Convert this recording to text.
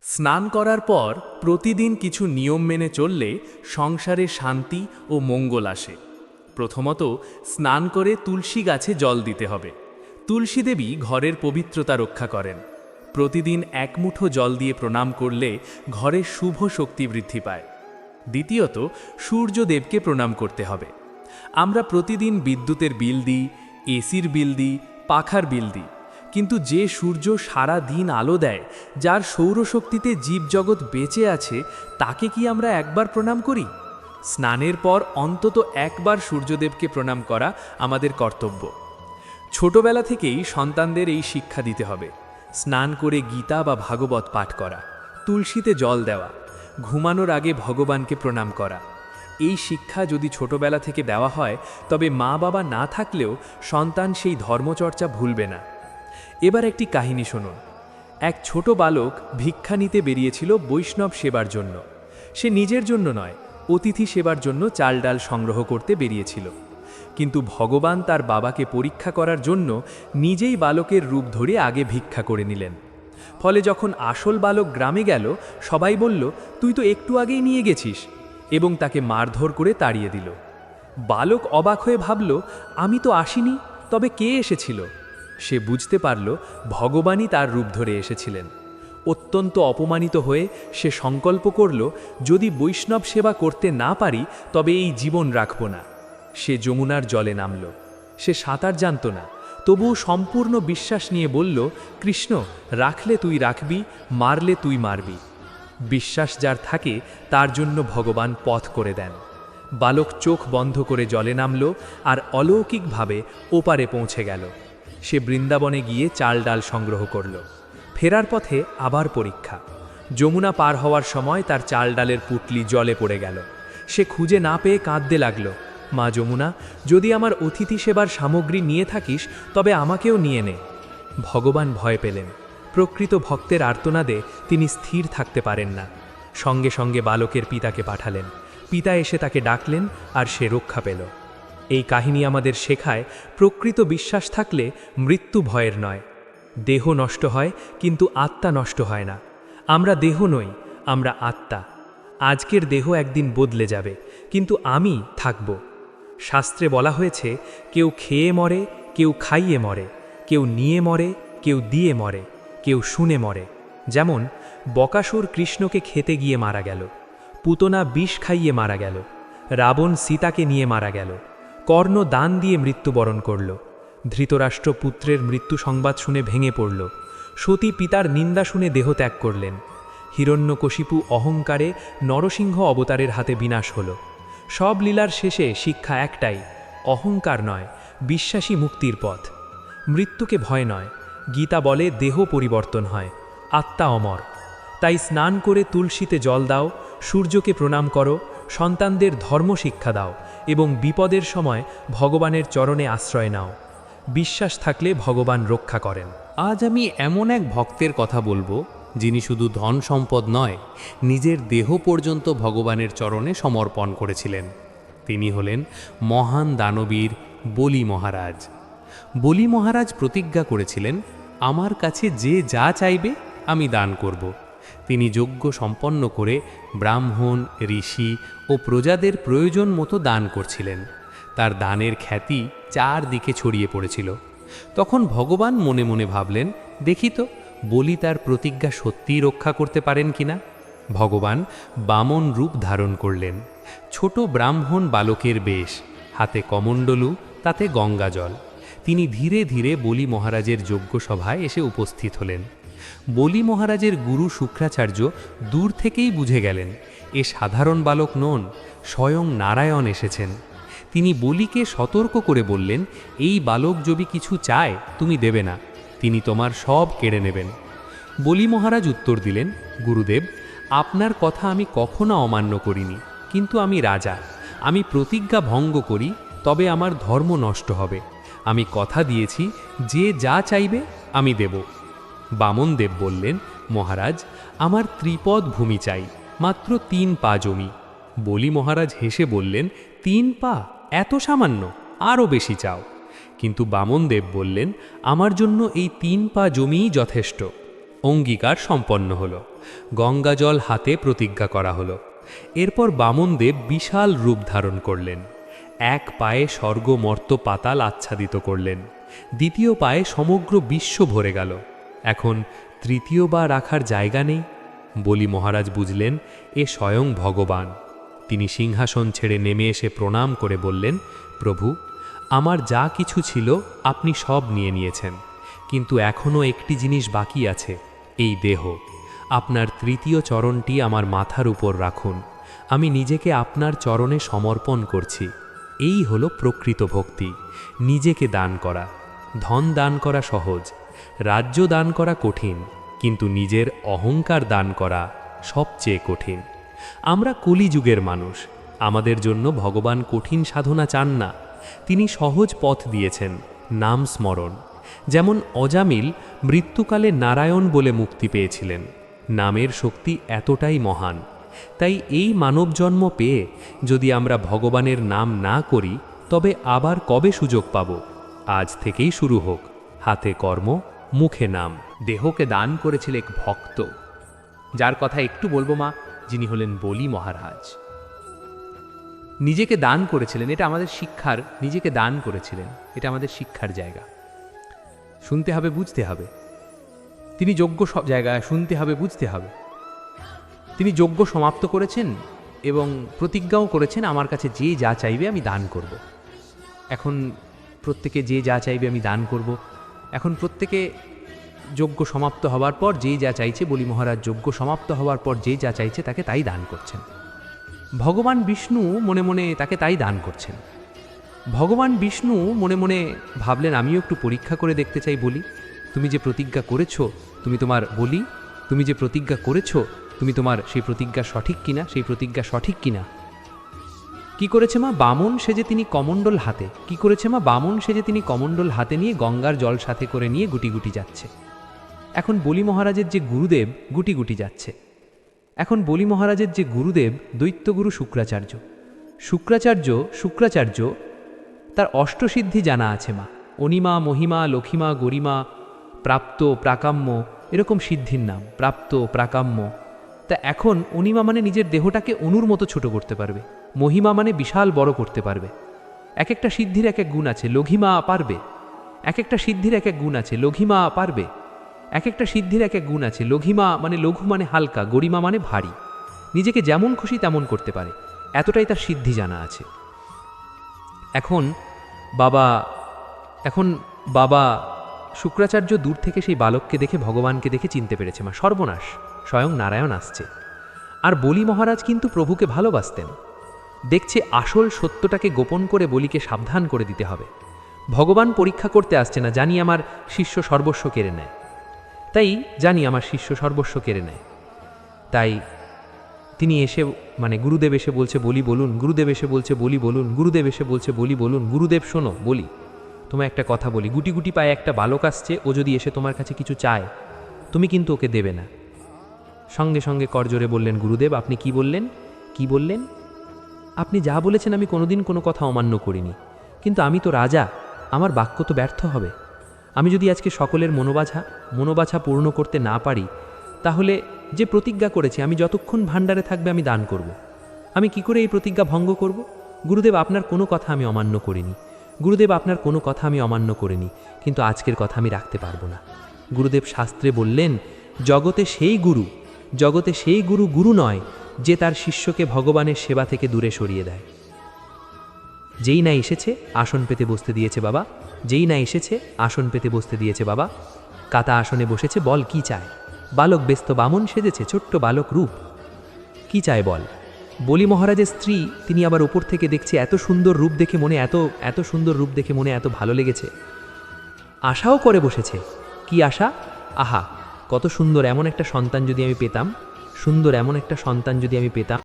স্নান করার পর প্রতিদিন কিছু নিয়ম মেনে চললে সংসারে শান্তি ও মঙ্গল আসে। প্রথমত, স্নান করে তুলসী গাছে জল দিতে হবে। তুলসী দেবী ঘরের পবিত্রতা রক্ষা করেন। প্রতিদিন এক মুঠো জল দিয়ে প্রণাম করলে ঘরে শুভ শক্তি বৃদ্ধি পায়। দ্বিতীয়ত, সূর্যদেবকে প্রণাম করতে হবে। আমরা প্রতিদিন বিদ্যুতের বিল দিই, এসির বিল দিই, পাখার বিল দিই, কিন্তু যে সূর্য সারা দিন আলো দেয়, যার সৌরশক্তিতে জীবজগৎ বেঁচে আছে, তাকে কি আমরা একবার প্রণাম করি? স্নানের পর অন্তত একবার সূর্যদেবকে প্রণাম করা আমাদের কর্তব্য। ছোটবেলা থেকেই সন্তানদের এই শিক্ষা দিতে হবে। স্নান করে গীতা বা ভাগবত পাঠ করা, তুলসীতে জল দেওয়া, ঘুমানোর আগে ভগবানকে প্রণাম করা। এই শিক্ষা যদি ছোটবেলা থেকে দেওয়া হয়, তবে মা বাবা না থাকলেও সন্তান সেই ধর্মচর্চা ভুলবে না। এবার একটি কাহিনী শুনুন। এক ছোট বালক ভিক্ষা নিতে বেরিয়েছিল বৈষ্ণব সেবার জন্য। সে নিজের জন্য নয়, অতিথি সেবার জন্য চাল ডাল সংগ্রহ করতে বেরিয়েছিল। কিন্তু ভগবান তার বাবাকে পরীক্ষা করার জন্য নিজেই বালকের রূপ ধরে আগে ভিক্ষা করে নিলেন। ফলে যখন আসল বালক গ্রামে গেল, সবাই বলল, তুই তো একটু আগেই নিয়ে গেছিস, এবং তাকে মারধর করে তাড়িয়ে দিল। বালক অবাক হয়ে ভাবল, আমি তো আসিনি, তবে কে এসেছিল? সে বুঝতে পারল ভগবানই তার রূপ ধরে এসেছিলেন। অত্যন্ত অপমানিত হয়ে সে সংকল্প করল, যদি বৈষ্ণব সেবা করতে না পারি তবে এই জীবন রাখব না। সে যমুনার জলে নামল। সে সাঁতার জানত না, তবুও সম্পূর্ণ বিশ্বাস নিয়ে বলল, কৃষ্ণ, রাখলে তুই রাখবি, মারলে তুই মারবি। বিশ্বাস যার থাকে তার জন্য ভগবান পথ করে দেন। বালক চোখ বন্ধ করে জলে নামল আর অলৌকিকভাবে ওপারে পৌঁছে গেল। সে বৃন্দাবনে গিয়ে চাল ডাল সংগ্রহ করল। ফেরার পথে আবার পরীক্ষা। যমুনা পার হওয়ার সময় তার চাল ডালের পুটলি জলে পড়ে গেল। সে খুঁজে না পেয়ে কাঁদতে লাগল, মা যমুনা, যদি আমার অতিথি সেবার সামগ্রী নিয়ে থাকিস তবে আমাকেও নিয়ে নে। ভগবান ভয় পেলেন। প্রকৃত ভক্তের আর্তনাদে তিনি স্থির থাকতে পারেন না। সঙ্গে সঙ্গে বালকের পিতাকে পাঠালেন। পিতা এসে তাকে ডাকলেন আর সে রক্ষা পেল। এই কাহিনী আমাদের শেখায়, প্রকৃত বিশ্বাস থাকলে মৃত্যু ভয়ের নয়। দেহ নষ্ট হয়, কিন্তু আত্মা নষ্ট হয় না। আমরা দেহ নই, আমরা আত্মা। আজকের দেহ একদিন বদলে যাবে, কিন্তু আমি থাকব। শাস্ত্রে বলা হয়েছে, কেউ খেয়ে মরে, কেউ খাইয়ে মরে, কেউ নিয়ে মরে, কেউ দিয়ে মরে, কেউ শুনে মরে। যেমন বকাসুর কৃষ্ণকে খেতে গিয়ে মারা গেল, পুতনা বিষ খাইয়ে মারা গেল, রাবণ সীতাকে নিয়ে মারা গেল, কর্ণ দান দিয়ে মৃত্যুবরণ করল, ধৃতরাষ্ট্র পুত্রের মৃত্যু সংবাদ শুনে ভেঙে পড়ল, সতী পিতার নিন্দা শুনে দেহত্যাগ করলেন, হিরণ্যকশিপু অহংকারে নরসিংহ অবতারের হাতে বিনাশ হল। সব লীলার শেষে শিক্ষা একটাই, অহংকার নয়, বিশ্বাসী মুক্তির পথ। মৃত্যুকে ভয় নয়। গীতা বলে, দেহ পরিবর্তন হয়, আত্মা অমর। তাই স্নান করে তুলসীতে জল দাও, সূর্যকে প্রণাম করো, সন্তানদের ধর্ম শিক্ষা দাও এবং বিপদের সময় ভগবানের চরণে আশ্রয় নাও। বিশ্বাস থাকলে ভগবান রক্ষা করেন। আজ আমি এমন এক ভক্তের কথা বলবো, যিনি শুধু ধন সম্পদ নয়, নিজের দেহ পর্যন্ত ভগবানের চরণে সমর্পণ করেছিলেন। তিনি হলেন মহান দানবীর বলি মহারাজ। বলি মহারাজ প্রতিজ্ঞা করেছিলেন, আমার কাছে যে যা চাইবে আমি দান করব। তিনি যজ্ঞ সম্পন্ন করে ব্রাহ্মণ, ঋষি ও প্রজাদের প্রয়োজন মতো দান করছিলেন। তার দানের খ্যাতি চারদিকে ছড়িয়ে পড়েছিল। তখন ভগবান মনে মনে ভাবলেন, দেখি তো বলি তার প্রতিজ্ঞা সত্যিই রক্ষা করতে পারেন কিনা। ভগবান বামন রূপ ধারণ করলেন। ছোট ব্রাহ্মণ বালকের বেশ, হাতে কমণ্ডলু, তাতে গঙ্গাজল। তিনি ধীরে ধীরে বলি মহারাজের যজ্ঞসভায় এসে উপস্থিত হলেন। বলি মহারাজের গুরু শুক্রাচার্য দূর থেকেই বুঝে গেলেন, এ সাধারণ বালক নন, স্বয়ং নারায়ণ এসেছেন। তিনি বলিকে সতর্ক করে বললেন, এই বালক যদি কিছু চায় তুমি দেবে না, তিনি তোমার সব কেড়ে নেবেন। বলি মহারাজ উত্তর দিলেন, গুরুদেব, আপনার কথা আমি কখনো অমান্য করিনি, কিন্তু আমি রাজা। আমি প্রতিজ্ঞা ভঙ্গ করি তবে আমার ধর্ম নষ্ট হবে। আমি কথা দিয়েছি, যে যা চাইবে আমি দেব। বামনদেব বললেন, মহারাজ, আমার ত্রিপদ ভূমি চাই, মাত্র 3 পা জমি। বলি মহারাজ হেসে বললেন, 3 পা? এত সামান্য, আরও বেশি চাও। কিন্তু বামনদেব বললেন, আমার জন্য এই 3 পা জমিই যথেষ্ট। অঙ্গীকার সম্পন্ন হলো। গঙ্গাজল হাতে প্রতিজ্ঞা করা হলো। এরপর বামনদেব বিশাল রূপ ধারণ করলেন। এক পায়ে স্বর্গ মর্ত পাতাল আচ্ছাদিত করলেন, দ্বিতীয় পায়ে সমগ্র বিশ্ব ভরে গেল। এখন তৃতীয় বা রাখার জায়গা নেই। বলি মহারাজ বুঝলেন এ স্বয়ং ভগবান। তিনি সিংহাসন ছেড়ে নেমে এসে প্রণাম করে বললেন, প্রভু, আমার যা কিছু ছিল আপনি সব নিয়ে নিয়েছেন, কিন্তু এখনও একটি জিনিস বাকি আছে, এই দেহ। আপনার তৃতীয় চরণটি আমার মাথার উপর রাখুন। আমি নিজেকে আপনার চরণে সমর্পণ করছি। এই হলো প্রকৃত ভক্তি, নিজেকে দান করা। ধন দান করা সহজ, রাজ্য দান করা কঠিন, কিন্তু নিজের অহংকার দান করা সবচেয়ে কঠিন। আমরা কলিযুগের মানুষ, আমাদের জন্য ভগবান কঠিন সাধনা চান না। তিনি সহজ পথ দিয়েছেন, নাম স্মরণ। যেমন অজামিল মৃত্যুকালে নারায়ণ বলে মুক্তি পেয়েছিলেন। নামের শক্তি এতটাই মহান। তাই এই মানব জন্ম পেয়ে যদি আমরা ভগবানের নাম না করি, তবে আবার কবে সুযোগ পাব? আজ থেকেই শুরু হোক, হাতে কর্ম, মুখে নাম। দেহকে দান করেছিল এক ভক্ত, যার কথা একটু বলবো মা, যিনি হলেন বলি মহারাজ। নিজেকে দান করেছিলেন, এটা আমাদের শিক্ষার, নিজেকে দান করেছিলেন, এটা আমাদের শিক্ষার জায়গা। শুনতে হবে, বুঝতে হবে। তিনি যজ্ঞ সব জায়গায় শুনতে হবে, বুঝতে হবে। তিনি যজ্ঞ সমাপ্ত করেছেন এবং প্রতিজ্ঞাও করেছেন, আমার কাছে যে যা চাইবে আমি দান করব। এখন প্রত্যেকে যে যা চাইবে আমি দান করব। এখন প্রত্যেকে যজ্ঞ সমাপ্ত হওয়ার পর যে যা চাইছে, বলি মহারাজ যজ্ঞ সমাপ্ত হওয়ার পর যে যা চাইছে তাকে তাই দান করছেন। ভগবান বিষ্ণু মনে মনে তাকে তাই দান করছেন। ভগবান বিষ্ণু মনে মনে ভাবলেন, আমিও একটু পরীক্ষা করে দেখতে চাই। বলি, তুমি যে প্রতিজ্ঞা করেছ, তুমি তোমার বলি, তুমি যে প্রতিজ্ঞা করেছ, তুমি তোমার সেই প্রতিজ্ঞা সঠিক কিনা, সেই প্রতিজ্ঞা সঠিক কিনা। কি করেছে মা? বামন সেজে তিনি কমণ্ডল হাতে, কি করেছে মা? বামন সেজে তিনি কমণ্ডল হাতে নিয়ে গঙ্গার জল সাথে করে নিয়ে গুটি গুটি যাচ্ছে। এখন বলি মহারাজের যে গুরুদেব গুটি গুটি যাচ্ছে। এখন বলি মহারাজের যে গুরুদেব দৈত্যগুরু শুক্রাচার্য, শুক্রাচার্য তার অষ্টসিদ্ধি জানা আছে মা। অনিমা, মহিমা, লক্ষিমা, গরিমা, প্রাপ্ত, প্রাকাম্য, এরকম সিদ্ধির নাম, প্রাপ্ত, প্রাকাম্য। তা এখন অনিমা মানে নিজের দেহটাকে অনুর মতো ছোট করতে পারবে, মহিমা মানে বিশাল বড় করতে পারবে। এক একটা সিদ্ধির এক এক গুণ আছে, লঘিমা পারবে। এক একটা সিদ্ধির এক এক গুণ আছে, লঘিমা পারবে। এক একটা সিদ্ধির এক এক গুণ আছে, লঘিমা মানে লঘু মানে হালকা, গরিমা মানে ভারী। নিজেকে যেমন খুশি তেমন করতে পারে, এতটাই তার সিদ্ধি জানা আছে। এখন বাবা শুক্রাচার্য দূর থেকে সেই বালককে দেখে, ভগবানকে দেখে চিনতে পেরেছে, মা সর্বনাশ, স্বয়ং নারায়ণ আসছে। আর বলি মহারাজ কিন্তু প্রভুকে ভালোবাসতেন। দেখছে আসল সত্যটাকে গোপন করে বলিকে সাবধান করে দিতে হবে। ভগবান পরীক্ষা করতে আসছে না, জানি আমার শিষ্য সর্বস্ব কেড়ে নেয়, তাই তিনি এসে গুরুদেব এসে বলছে বলি বলুন, গুরুদেব এসে বলছে বলি বলুন, গুরুদেব এসে বলছে বলি বলুন। গুরুদেব শোনো বলি, তোমায় একটা কথা বলি, গুটি গুটি পায়ে একটা বালক আসছে, ও যদি এসে তোমার কাছে কিছু চায়, তুমি কিন্তু ওকে দেবে না। সঙ্গে সঙ্গে করজোরে বললেন, গুরুদেব আপনি কি বললেন? কি বললেন? আপনি যা বলেছেন আমি কোনোদিন কোনো কথা অমান্য করিনি, কিন্তু আমি তো রাজা, আমার বাক্য তো ব্যর্থ হবে। আমি যদি আজকে সকলের মনোবাছা পূর্ণ করতে না পারি, তাহলে যে প্রতিজ্ঞা করেছি আমি যতক্ষণ ভাণ্ডারে থাকবে আমি দান করব। আমি কি করে এই প্রতিজ্ঞা ভঙ্গ করব? গুরুদেব আপনার কোনো কথা আমি অমান্য করিনি, গুরুদেব আপনার কোনো কথা আমি অমান্য করিনি, কিন্তু আজকের কথা আমি রাখতে পারবো না। গুরুদেব শাস্ত্রে বললেন, জগতে সেই গুরু গুরু নয় যে তার শিষ্যকে ভগবানের সেবা থেকে দূরে সরিয়ে দেয়। যেই না এসেছে আসন পেতে বসতে দিয়েছে বাবা, যেই না এসেছে আসন পেতে বসতে দিয়েছে বাবা। কাতা আসনে বসেছে, বল কি চায়। বালক ব্যস্ত বামন সেজেছে, ছোট্ট বালক রূপ, কি চায় বল। বলি মহারাজের স্ত্রী, তিনি আবার ওপর থেকে দেখছে, এত সুন্দর রূপ দেখে মনে এত সুন্দর রূপ দেখে মনে এত ভালো লেগেছে। আশাও করে বসেছে। কি আশা? আহা, কত সুন্দর এমন একটা সন্তান যদি আমি পেতাম, সুন্দর এমন একটা সন্তান যদি আমি পেতাম।